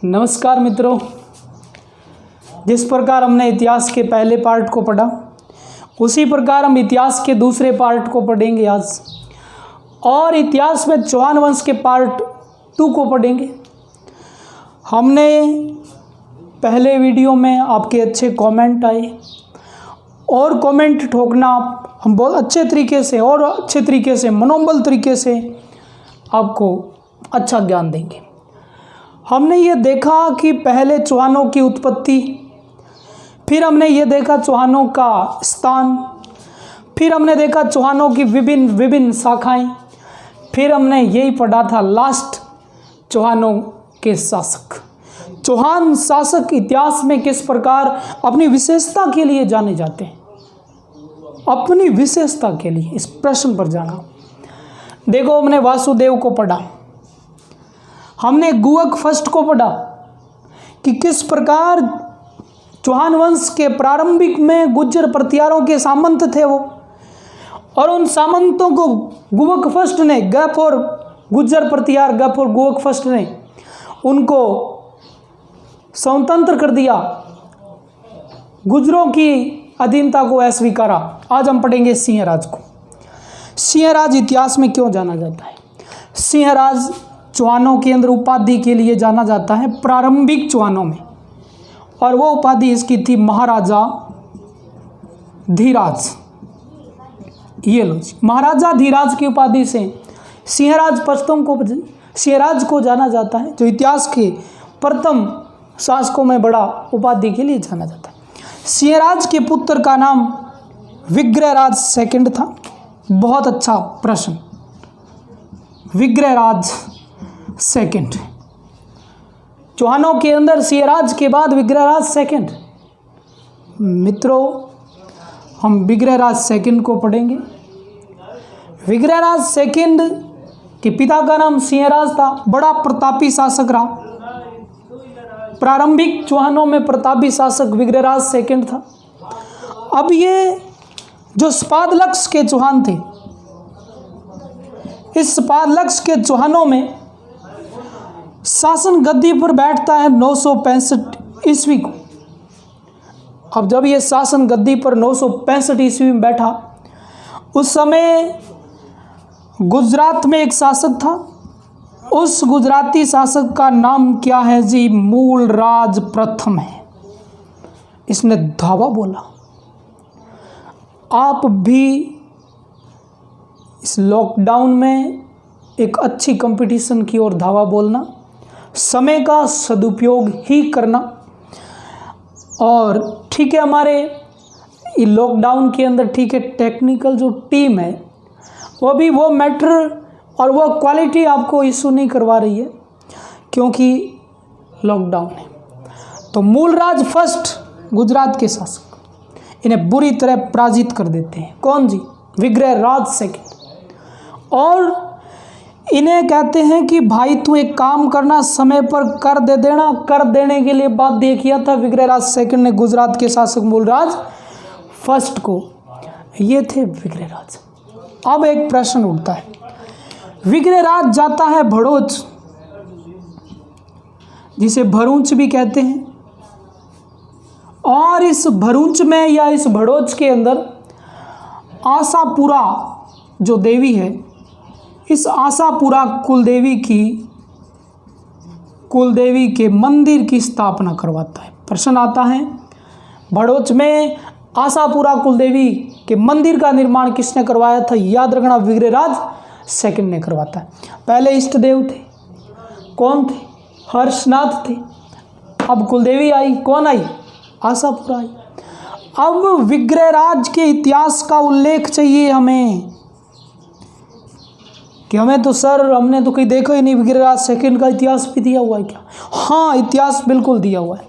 नमस्कार मित्रों, जिस प्रकार हमने इतिहास के पहले पार्ट को पढ़ा उसी प्रकार हम इतिहास के दूसरे पार्ट को पढ़ेंगे आज, और इतिहास में चौहान वंश के पार्ट 2 को पढ़ेंगे। हमने पहले वीडियो में आपके अच्छे कमेंट आए और कमेंट ठोकना हम बहुत अच्छे तरीके से और अच्छे तरीके से मनोबल तरीके से आपको अच्छा ज्ञान देंगे। हमने ये देखा कि पहले चौहानों की उत्पत्ति, फिर हमने ये देखा चौहानों का स्थान, फिर हमने देखा चौहानों की विभिन्न शाखाएं, फिर हमने यही पढ़ा था लास्ट चौहानों के शासक। चौहान शासक इतिहास में किस प्रकार अपनी विशेषता के लिए जाने जाते हैं, अपनी विशेषता के लिए, इस प्रश्न पर जाना। देखो, हमने वासुदेव को पढ़ा, हमने गुहक फर्स्ट को पढ़ा कि किस प्रकार चौहान वंश के प्रारंभिक में गुज्जर प्रतिहारों के सामंत थे वो, और उन सामंतों को गुहक फर्स्ट ने, गप और गुज्जर प्रतिहार गप और गुहक फर्स्ट ने उनको स्वतंत्र कर दिया, गुज्जरों की अधीनता को अस्वीकारा। आज हम पढ़ेंगे सिंहराज को। सिंहराज इतिहास में क्यों जाना जाता है? सिंहराज चौहानों के अंदर उपाधि के लिए जाना जाता है प्रारंभिक चौहानों में, और वो उपाधि इसकी थी महाराजा धीराज। ये लो जी, महाराजा धीराज की उपाधि से सिंहराज सिंहराज को जाना जाता है, जो इतिहास के प्रथम शासकों में बड़ा उपाधि के लिए जाना जाता है। सिंहराज के पुत्र का नाम विग्रहराज सेकंड था। बहुत अच्छा प्रश्न, विग्रहराज सेकंड। चौहानों के अंदर सिंहराज के बाद विग्रहराज सेकंड। मित्रों, हम विग्रहराज सेकंड को पढ़ेंगे। विग्रहराज सेकंड के पिता का नाम सिंहराज था, बड़ा प्रतापी शासक रहा। प्रारंभिक चौहानों में प्रतापी शासक विग्रहराज सेकंड था। अब ये जो सपादलक्ष के चौहान थे, इस सपादलक्ष के चौहानों में शासन गद्दी पर बैठता है 965 ईस्वी को। अब जब ये शासन गद्दी पर 965 ईस्वी में बैठा, उस समय गुजरात में एक शासक था। उस गुजराती शासक का नाम क्या है जी? मूलराज प्रथम है। इसने धावा बोला। आप भी इस लॉकडाउन में एक अच्छी कंपटीशन की ओर धावा बोलना, समय का सदुपयोग ही करना। और ठीक है, हमारे लॉकडाउन के अंदर ठीक है, टेक्निकल जो टीम है वो भी वो मैटर और वो क्वालिटी आपको इशू नहीं करवा रही है, क्योंकि लॉकडाउन है। तो मूलराज फर्स्ट गुजरात के शासक इन्हें बुरी तरह पराजित कर देते हैं। कौन जी? विग्रहराज सेकंड। और इन्हें कहते हैं कि भाई तू एक काम करना, समय पर कर दे देना। कर देने के लिए बाध्य किया था विग्रहराज सेकंड ने गुजरात के शासक मूलराज फर्स्ट को। ये थे विग्रहराज। अब एक प्रश्न उठता है, विग्रहराज जाता है भड़ोच, जिसे भरूच भी कहते हैं, और इस भरूच में या इस भड़ोच के अंदर आशापुरा जो देवी है, इस आशापुरा कुलदेवी के मंदिर की स्थापना करवाता है। प्रश्न आता है, भड़ोच में आशापुरा कुलदेवी के मंदिर का निर्माण किसने करवाया था? याद रखना, विग्रहराज सेकंड ने करवाता है। पहले इष्ट देव थे, कौन थे? हर्षनाथ थे। अब कुलदेवी आई, कौन आई? आशापुरा आई। अब विग्रहराज के इतिहास का उल्लेख चाहिए हमें, कि हमें तो सर हमने तो कहीं देखा ही नहीं, विग्रहराज सेकंड का इतिहास भी दिया हुआ है क्या? हाँ, इतिहास बिल्कुल दिया हुआ है।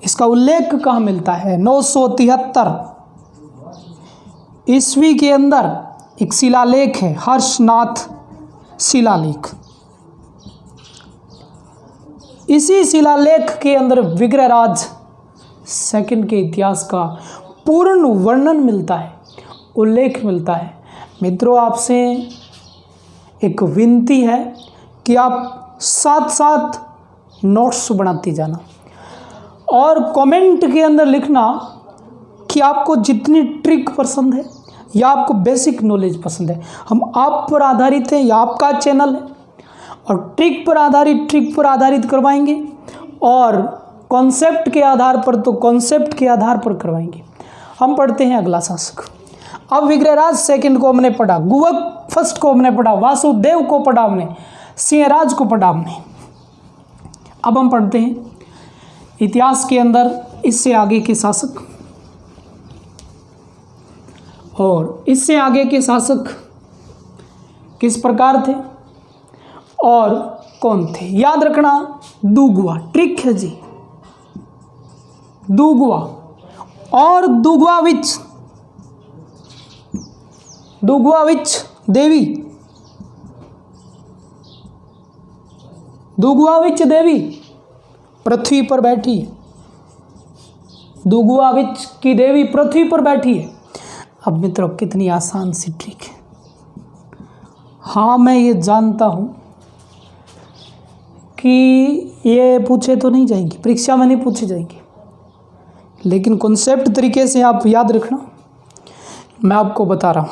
इसका उल्लेख कहाँ मिलता है? 973 ईस्वी के अंदर एक शिलालेख है, हर्षनाथ शिलालेख। इसी शिलालेख के अंदर विग्रहराज सेकंड के इतिहास का पूर्ण वर्णन मिलता है, उल्लेख मिलता है। मित्रों, आपसे एक विनती है कि आप साथ साथ नोट्स बनाती जाना और कमेंट के अंदर लिखना कि आपको जितनी ट्रिक पसंद है या आपको बेसिक नॉलेज पसंद है। हम आप पर आधारित हैं, या आपका चैनल है और ट्रिक पर आधारित करवाएंगे और कॉन्सेप्ट के आधार पर तो कॉन्सेप्ट के आधार पर करवाएंगे। हम पढ़ते हैं अगला शासक। अब विग्रहराज सेकंड को हमने पढ़ा, गुवक फर्स्ट को हमने पढ़ा, वासुदेव को पढ़ा हमने, सिंहराज को पढ़ा हमने। अब हम पढ़ते हैं इतिहास के अंदर इससे आगे के शासक, और इससे आगे के शासक किस प्रकार थे और कौन थे। याद रखना, दुगवा ट्रिक है जी, दुगवा और दुगवाविच देवी, दुगवाविच देवी पृथ्वी पर बैठी है, दुगवाविच की देवी पृथ्वी पर बैठी है। अब मित्रों कितनी आसान सी ट्रिक है। हाँ मैं ये जानता हूँ कि ये पूछे तो नहीं जाएंगी, परीक्षा में नहीं पूछे जाएंगी, लेकिन कॉन्सेप्ट तरीके से आप याद रखना। मैं आपको बता रहा हूँ,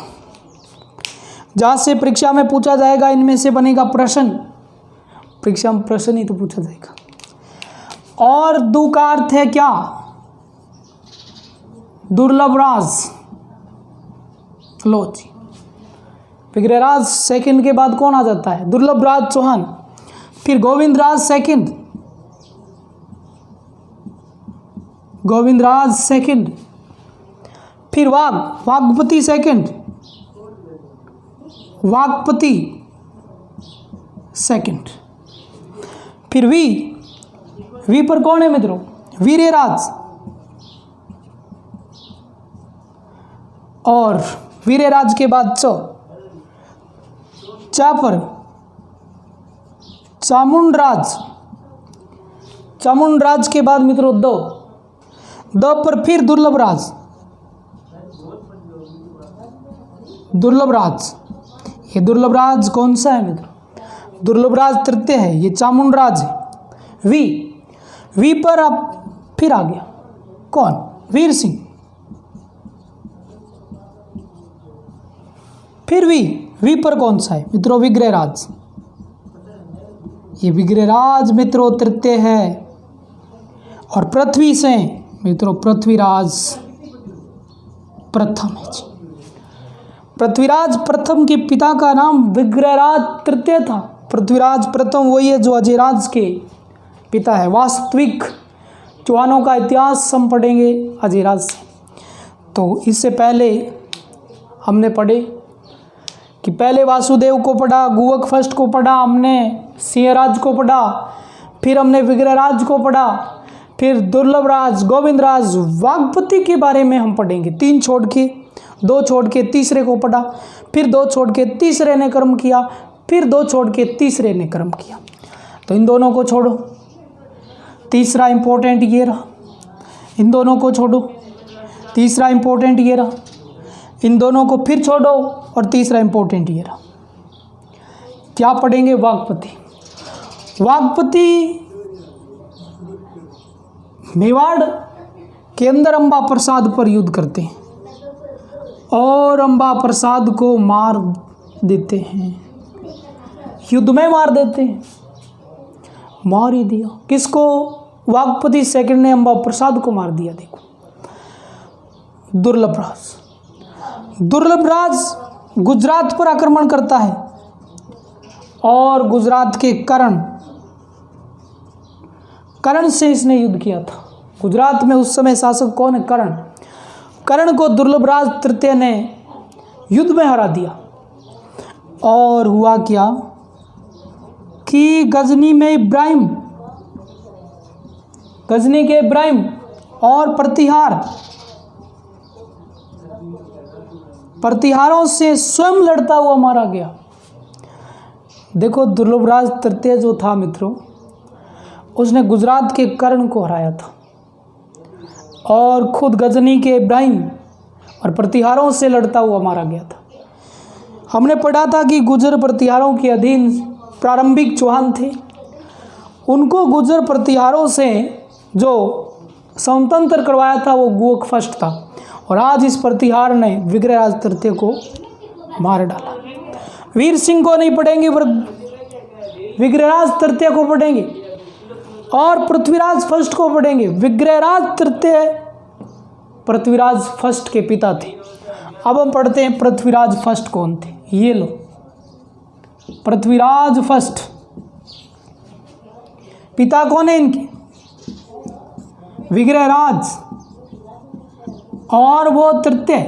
जहाँ से परीक्षा में पूछा जाएगा इनमें से बनेगा प्रश्न, परीक्षा में प्रश्न ही तो पूछा जाएगा। और दु का अर्थ है क्या, दुर्लभ राज। लो जी, विग्रहराज सेकंड के बाद कौन आ जाता है, दुर्लभ राज चौहान, फिर गोविंद राज सेकंड, फिर वाग्पति सेकंड, फिर वी पर कौन है मित्रों, वीर्यराज, और वीर्यराज के बाद चा पर चामुंडराज के बाद मित्रों दो पर फिर दुर्लभ राज। ये दुर्लभ राज कौन सा है मित्रों, दुर्लभ राज तृतीय है, ये चामुंडराज है। वी पर आप फिर आ गया कौन, वीर सिंह, फिर वी पर कौन सा है मित्रों, विग्रहराज। ये विग्रहराज मित्रों तृतीय है, और पृथ्वी से मित्रों पृथ्वीराज प्रथम है। पृथ्वीराज प्रथम के पिता का नाम विग्रहराज तृतीय था। पृथ्वीराज प्रथम वही है जो अजयराज के पिता है। वास्तविक चौहानों का इतिहास हम पढ़ेंगे अजयराज से। तो इससे पहले हमने पढ़े कि पहले वासुदेव को पढ़ा, गुवक फर्स्ट को पढ़ा हमने, सिंहराज को पढ़ा, फिर हमने विग्रहराज को पढ़ा, फिर दुर्लभ राज, गोविंद राज, वाग्पति के बारे में हम पढ़ेंगे। 3 छोड़ के 2 छोड़ के तीसरे को पढ़ा, फिर 2 छोड़ के तीसरे ने कर्म किया, फिर 2 छोड़ के तीसरे ने कर्म किया। तो इन दोनों को छोड़ो, तीसरा इंपॉर्टेंट ये रहा। इन दोनों को छोड़ो, तीसरा इंपॉर्टेंट ये रहा। इन दोनों को फिर छोड़ो और तीसरा इंपॉर्टेंट ये रहा। क्या पढ़ेंगे, वाग्पति मेवाड़ के अंदर अंबा प्रसाद पर युद्ध करते हैं और अंबा प्रसाद को मार देते हैं, युद्ध में मार देते हैं। मार ही दिया किसको, वाग्पति सेकंड ने अंबा प्रसाद को मार दिया। देखो दुर्लभ राज गुजरात पर आक्रमण करता है और गुजरात के कर्ण से इसने युद्ध किया था। गुजरात में उस समय शासक कौन है, कर्ण को दुर्लभ राज तृतीय ने युद्ध में हरा दिया। और हुआ क्या कि गजनी के इब्राहिम और प्रतिहारों से स्वयं लड़ता हुआ मारा गया। देखो दुर्लभ राज तृतीय जो था मित्रों, उसने गुजरात के कर्ण को हराया था और खुद गजनी के इब्राहिम और प्रतिहारों से लड़ता हुआ मारा गया था। हमने पढ़ा था कि गुजर प्रतिहारों के अधीन प्रारंभिक चौहान थे उनको गुर्जर प्रतिहारों से जो स्वतंत्र करवाया था वो गुहक फर्स्ट था, और आज इस प्रतिहार ने विग्रहराज तृतीय को मार डाला। वीर सिंह को नहीं पढ़ेंगे पर विग्रहराज तृतीय को पढ़ेंगे, और पृथ्वीराज फर्स्ट को पढ़ेंगे। विग्रहराज तृतीय पृथ्वीराज फर्स्ट के पिता थे। अब हम पढ़ते हैं पृथ्वीराज फर्स्ट कौन थे। ये लो, पृथ्वीराज फर्स्ट पिता कौन है इनके? विग्रहराज, और वो तृतीय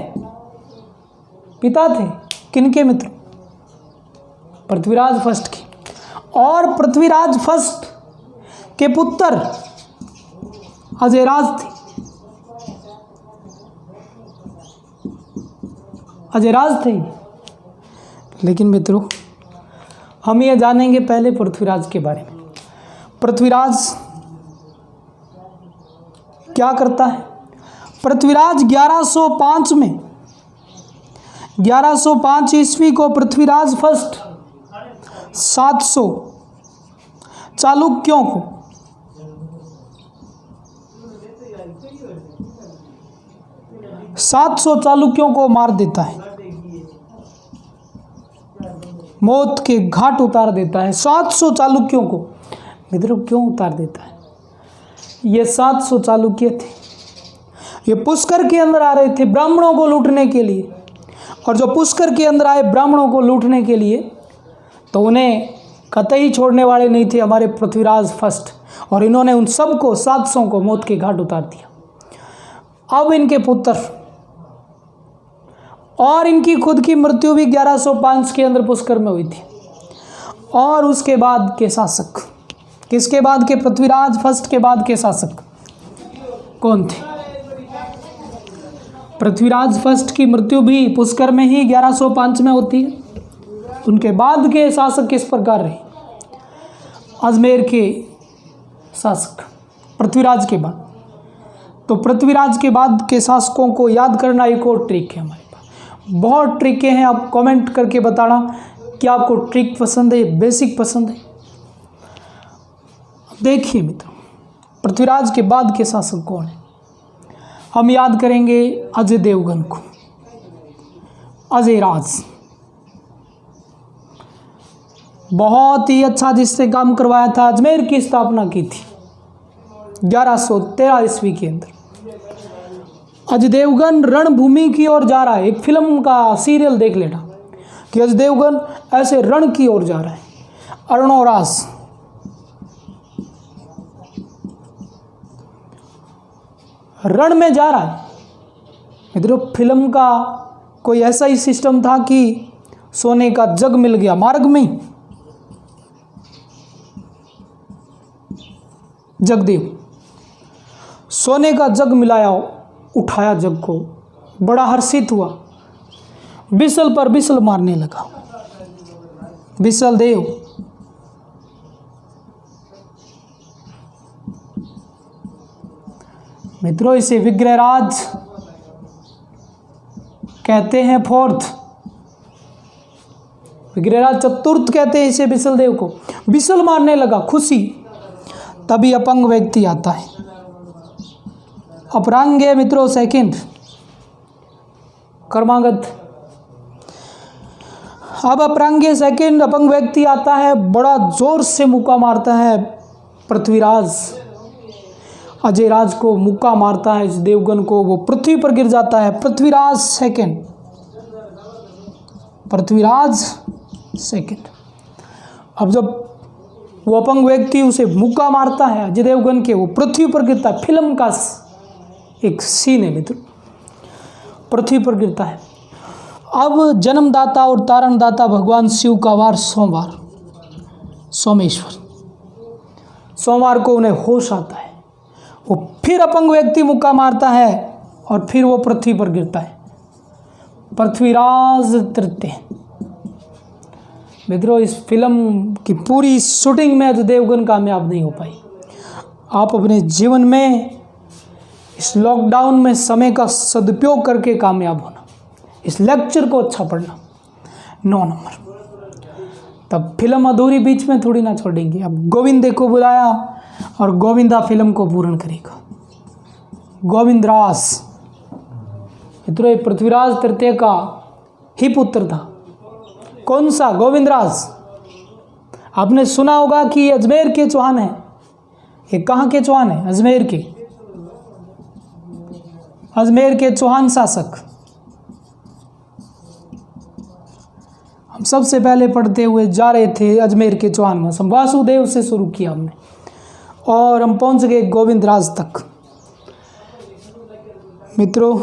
पिता थे किनके मित्र? पृथ्वीराज फर्स्ट के। और पृथ्वीराज फर्स्ट के पुत्र अजयराज थे। अजयराज थे। लेकिन मित्रों हम ये जानेंगे पहले पृथ्वीराज के बारे में। पृथ्वीराज क्या करता है? पृथ्वीराज 1105 में 1105 ईस्वी को पृथ्वीराज फर्स्ट 700 चालुक्यों को 700 चालुक्यों को मार देता है, मौत के घाट उतार देता है 700 चालुक्यों को। मित्रों क्यों उतार देता है? ये 700 चालुक्य थे, ये पुष्कर के अंदर आ रहे थे ब्राह्मणों को लूटने के लिए, और जो पुष्कर के अंदर आए ब्राह्मणों को लूटने के लिए तो उन्हें कतई छोड़ने वाले नहीं थे हमारे पृथ्वीराज फर्स्ट, और इन्होंने उन सबको 700 को मौत के घाट उतार दिया। अब इनके पुत्र और इनकी खुद की मृत्यु भी 1105 के अंदर पुष्कर में हुई थी। और उसके बाद के शासक, किसके बाद के? पृथ्वीराज फर्स्ट के बाद के शासक कौन थे? पृथ्वीराज फर्स्ट की मृत्यु भी पुष्कर में ही 1105 में होती है। उनके बाद के शासक किस प्रकार रहे? अजमेर के शासक पृथ्वीराज के बाद। तो पृथ्वीराज के बाद के शासकों को याद करना एक और ट्रिक है हमारे पास। बहुत ट्रिकें हैं, आप कमेंट करके बताना क्या आपको ट्रिक पसंद है, बेसिक पसंद है। देखिए मित्रों, पृथ्वीराज के बाद के शासक कौन है? हम याद करेंगे अजय देवगन को। अजयराज बहुत ही अच्छा जिससे काम करवाया था, अजमेर की स्थापना की थी 1113 ईस्वी के अंदर। अजय देवगन रणभूमि की ओर जा रहा है। एक फिल्म का सीरियल देख लेना कि अजय देवगन ऐसे रण की ओर जा रहा है। अरुणोरास रण में जा रहा है। मित्रों फिल्म का कोई ऐसा ही सिस्टम था कि सोने का जग मिल गया मार्ग में ही। जगदेव सोने का जग मिलाया, उठाया जग को, बड़ा हर्षित हुआ, बिसल पर बिसल मारने लगा। बिसल देव मित्रों इसे विग्रहराज कहते हैं, फोर्थ विग्रहराज चतुर्थ कहते हैं इसे बिसल देव को। बिसल मारने लगा, खुशी। तभी अपंग व्यक्ति आता है। अपरांग्य मित्रों सेकंड कर्मागत। अब अपरांग्य सेकंड अपंग व्यक्ति आता है, बड़ा जोर से मुक्का मारता है पृथ्वीराज अजयराज को, मुक्का मारता है इस देवगन को, वो पृथ्वी पर गिर जाता है। Prithviraj second, Prithviraj second. अब जब वो अपंग व्यक्ति उसे मुक्का मारता है अजय देवगन के, वो पृथ्वी पर गिरता है। फिल्म का एक सीन है मित्र, पृथ्वी पर गिरता है। अब जन्मदाता और तारणदाता भगवान शिव का वार सोमवार, सोमेश्वर, सोमवार को उन्हें होश आता है। वो फिर अपंग व्यक्ति मुक्का मारता है और फिर वो पृथ्वी पर गिरता है। पृथ्वीराज तृतीय। मित्रों इस फिल्म की पूरी शूटिंग में अजय देवगन कामयाब नहीं हो पाई। आप अपने जीवन में इस लॉकडाउन में समय का सदुपयोग करके कामयाब होना, इस लेक्चर को अच्छा पढ़ना। 9 नंबर तब फिल्म अधूरी बीच में थोड़ी ना छोड़ेंगे। अब गोविंदे को बुलाया और गोविंदा फिल्म को पूर्ण करेगा। गोविंदराज मित्रों, पृथ्वीराज तृतीय का ही पुत्र था। कौन सा? गोविंदराज। आपने सुना होगा कि ये अजमेर के चौहान है। ये कहाँ के चौहान है? अजमेर के। अजमेर के चौहान शासक। हम सबसे पहले पढ़ते हुए जा रहे थे अजमेर के चौहान में, वासुदेव से शुरू किया हमने और हम पहुंच गए गोविंदराज तक। मित्रों,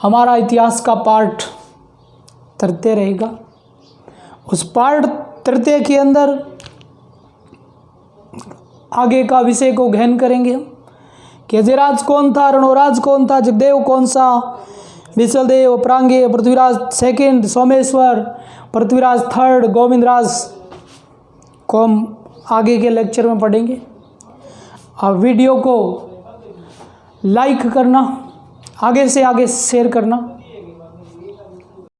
हमारा इतिहास का पाठ तृतीय रहेगा। उस पाठ तृतीय के अंदर आगे का विषय को गहन करेंगे हम कि अजयराज कौन था, रणोराज कौन था, जगदेव कौन सा, विशलदेव, अपरांगे, पृथ्वीराज सेकंड, सोमेश्वर, पृथ्वीराज थर्ड, गोविंदराज को हम आगे के लेक्चर में पढ़ेंगे। अब वीडियो को लाइक करना, आगे से आगे शेयर करना।